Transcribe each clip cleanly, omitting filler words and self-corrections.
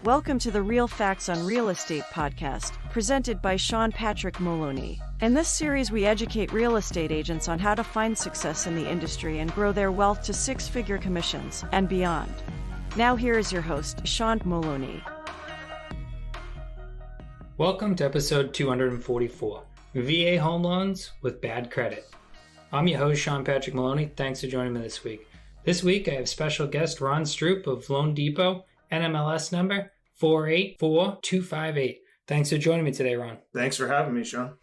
Welcome to the Real Facts on Real Estate podcast, presented by Sean Patrick Maloney. In this series, we educate real estate agents on how to find success in the industry and grow their wealth to six-figure commissions and beyond. Now here is your host, Sean Maloney. Welcome to episode 244, VA Home Loans with Bad Credit. I'm your host, Sean Patrick Maloney. Thanks for joining me this week. This week, I have special guest Ron Stroup of loanDepot, NMLS number 484258. Thanks for joining me today, Ron. Thanks for having me, Sean.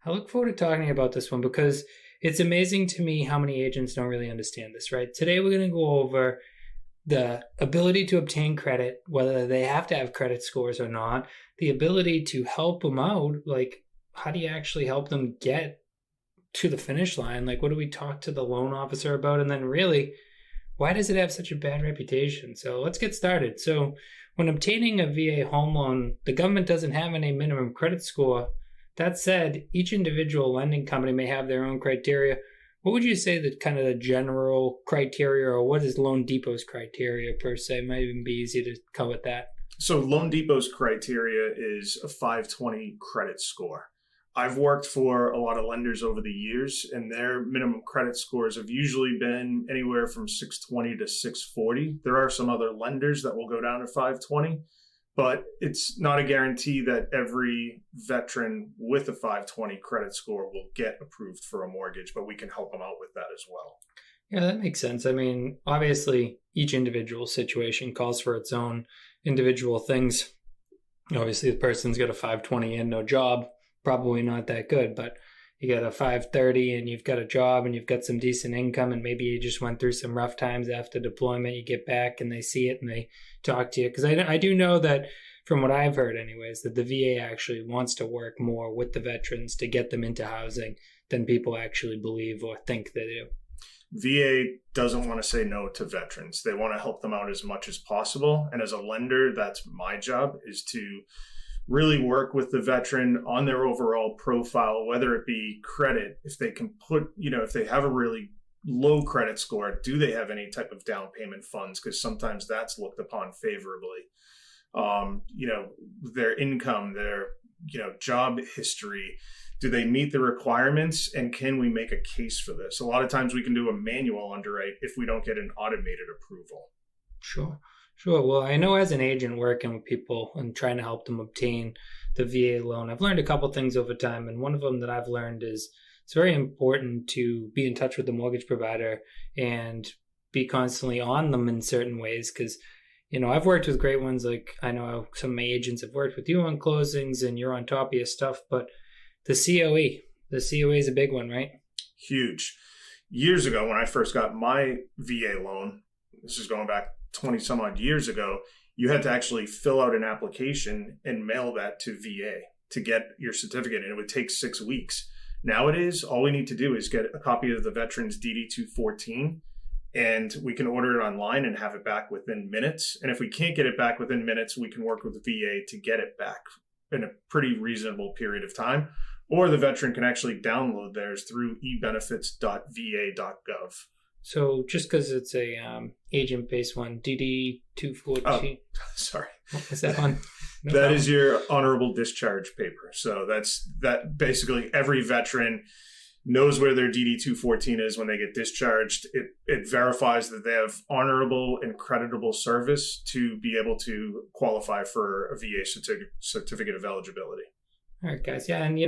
I look forward to talking about this one because it's amazing to me how many agents don't really understand this, right? Today, we're going to go over the ability to obtain credit, whether they have to have credit scores or not, the ability to help them out, like how do you actually help them get to the finish line? Like what do we talk to the loan officer about? And then really, why does it have such a bad reputation? So let's get started. So when obtaining a VA home loan, the government doesn't have any minimum credit score. That said, each individual lending company may have their own criteria. What would you say that kind of the general criteria, or what is loanDepot's criteria per se? Might even be easy to come with that. So loanDepot's criteria is a 520 credit score. I've worked for a lot of lenders over the years, and their minimum credit scores have usually been anywhere from 620 to 640. There are some other lenders that will go down to 520, but it's not a guarantee that every veteran with a 520 credit score will get approved for a mortgage, but we can help them out with that as well. Yeah, that makes sense. I mean, obviously, each individual situation calls for its own individual things. Obviously, the person's got a 520 and no job. Probably not that good, but you got a 530 and you've got a job and you've got some decent income and maybe you just went through some rough times after deployment. You get back and they see it and they talk to you. Because I do know that from what I've heard anyways, that the VA actually wants to work more with the veterans to get them into housing than people actually believe or think they do. VA doesn't want to say no to veterans. They want to help them out as much as possible. And as a lender, that's my job, is to really work with the veteran on their overall profile, whether it be credit, if they can put, if they have a really low credit score, do they have any type of down payment funds? Because sometimes that's looked upon favorably. Their income, their, job history, do they meet the requirements? And can we make a case for this? A lot of times we can do a manual underwrite if we don't get an automated approval. Sure. Well, I know as an agent working with people and trying to help them obtain the VA loan, I've learned a couple things over time. And one of them that I've learned is it's very important to be in touch with the mortgage provider and be constantly on them in certain ways. Because, I've worked with great ones. Like I know some of my agents have worked with you on closings and you're on top of your stuff. But the COE is a big one, right? Huge. Years ago, when I first got my VA loan, this is going back 20 some odd years ago, you had to actually fill out an application and mail that to VA to get your certificate, and it would take 6 weeks. Nowadays, all we need to do is get a copy of the veteran's DD-214, and we can order it online and have it back within minutes. And if we can't get it back within minutes, we can work with the VA to get it back in a pretty reasonable period of time. Or the veteran can actually download theirs through ebenefits.va.gov. So just because it's a agent-based one, DD-214. Oh, sorry. What was that one? No that problem. Is your honorable discharge paper. So that basically every veteran knows where their DD-214 is when they get discharged. It verifies that they have honorable and creditable service to be able to qualify for a VA certificate of eligibility. All right, guys. Yeah, and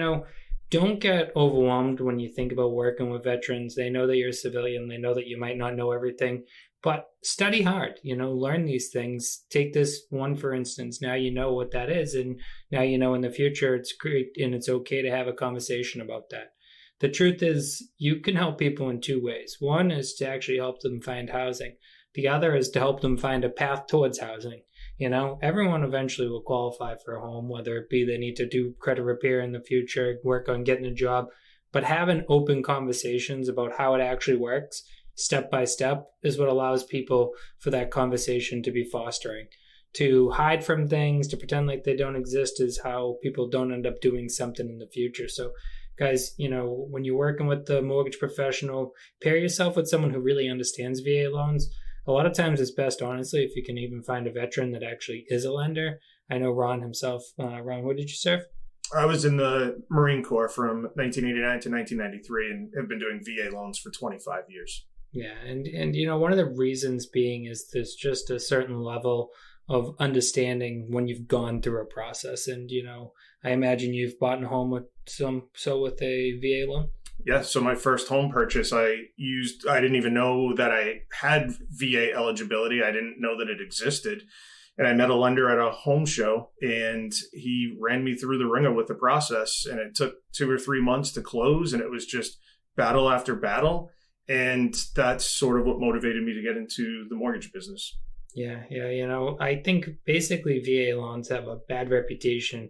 don't get overwhelmed when you think about working with veterans. They know that you're a civilian. They know that you might not know everything, but study hard, learn these things. Take this one, for instance. Now you know what that is. And now in the future, it's great and it's okay to have a conversation about that. The truth is you can help people in two ways. One is to actually help them find housing. The other is to help them find a path towards housing. Everyone eventually will qualify for a home, whether it be they need to do credit repair in the future, work on getting a job, but having open conversations about how it actually works, step by step, is what allows people for that conversation to be fostering. To hide from things, to pretend like they don't exist is how people don't end up doing something in the future. So guys, when you're working with the mortgage professional, pair yourself with someone who really understands VA loans. a lot of times it's best, honestly, if you can even find a veteran that actually is a lender. I know Ron himself. Ron, what did you serve? I was in the Marine Corps from 1989 to 1993 and have been doing VA loans for 25 years. Yeah, and one of the reasons being is there's just a certain level of understanding when you've gone through a process. And, I imagine you've bought a home with a VA loan? Yeah, so my first home purchase I didn't even know that I had VA eligibility. I didn't know that it existed. And I met a lender at a home show, and he ran me through the ringer with the process. And it took 2 or 3 months to close, and it was just battle after battle. And that's sort of what motivated me to get into the mortgage business. Yeah. I think basically VA loans have a bad reputation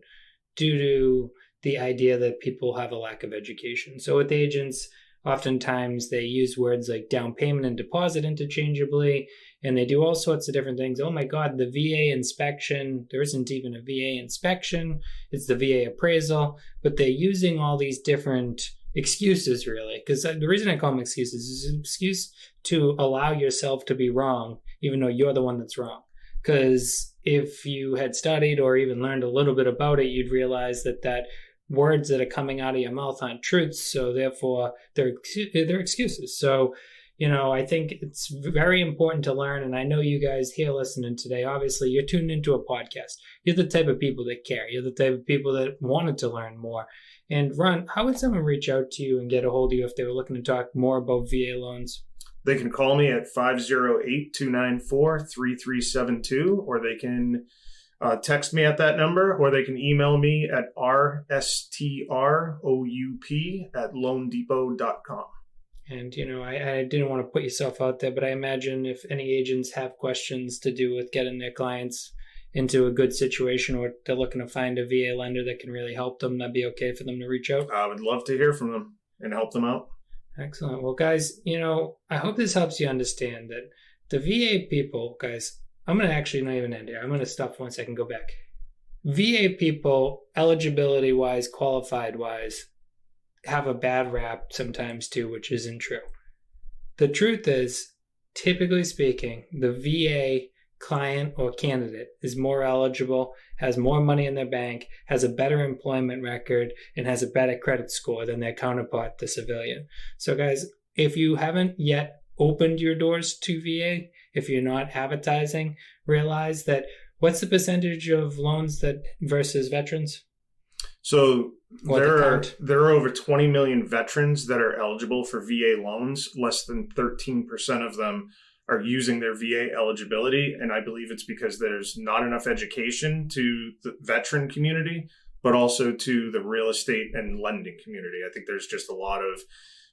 due to the idea that people have a lack of education. So with agents, oftentimes they use words like down payment and deposit interchangeably, and they do all sorts of different things. Oh my God, the VA inspection, there isn't even a VA inspection. It's the VA appraisal, but they're using all these different excuses, really. Because the reason I call them excuses is an excuse to allow yourself to be wrong, even though you're the one that's wrong. Because if you had studied or even learned a little bit about it, you'd realize that words that are coming out of your mouth aren't truths, so therefore they're excuses. So, I think it's very important to learn, and I know you guys here listening today, obviously you're tuned into a podcast. You're the type of people that care. You're the type of people that wanted to learn more. And Ron, how would someone reach out to you and get a hold of you if they were looking to talk more about VA loans? They can call me at 508-294-3372, or they can text me at that number, or they can email me at rstroup@loanDepot.com. And, I didn't want to put yourself out there, but I imagine if any agents have questions to do with getting their clients into a good situation, or they're looking to find a VA lender that can really help them, that'd be okay for them to reach out? I would love to hear from them and help them out. Excellent. Well, guys, I hope this helps you understand that the VA people, guys, I'm going to actually not even end here. I'm going to stop for 1 second, go back. VA people, eligibility-wise, qualified-wise, have a bad rap sometimes too, which isn't true. The truth is, typically speaking, the VA client or candidate is more eligible, has more money in their bank, has a better employment record, and has a better credit score than their counterpart, the civilian. So guys, if you haven't yet opened your doors to VA, if you're not advertising, realize that what's the percentage of loans that versus veterans? So there are over 20 million veterans that are eligible for VA loans. Less than 13% of them are using their VA eligibility. And I believe it's because there's not enough education to the veteran community, but also to the real estate and lending community. I think there's just a lot of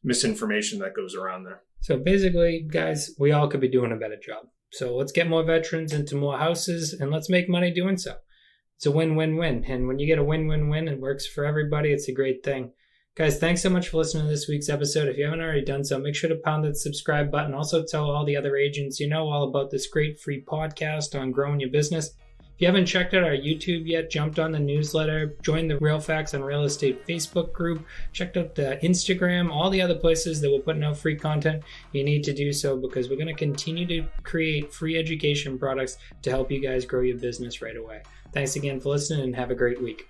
misinformation that goes around there. So basically, guys, we all could be doing a better job. So let's get more veterans into more houses, and let's make money doing so. It's a win-win-win. And when you get a win-win-win, it works for everybody. It's a great thing. Guys, thanks so much for listening to this week's episode. If you haven't already done so, make sure to pound that subscribe button. Also tell all the other agents you know all about this great free podcast on growing your business. If you haven't checked out our YouTube yet, jumped on the newsletter, joined the Real Facts on Real Estate Facebook group, checked out the Instagram, all the other places that we're putting out free content, you need to do so, because we're going to continue to create free education products to help you guys grow your business right away. Thanks again for listening, and have a great week.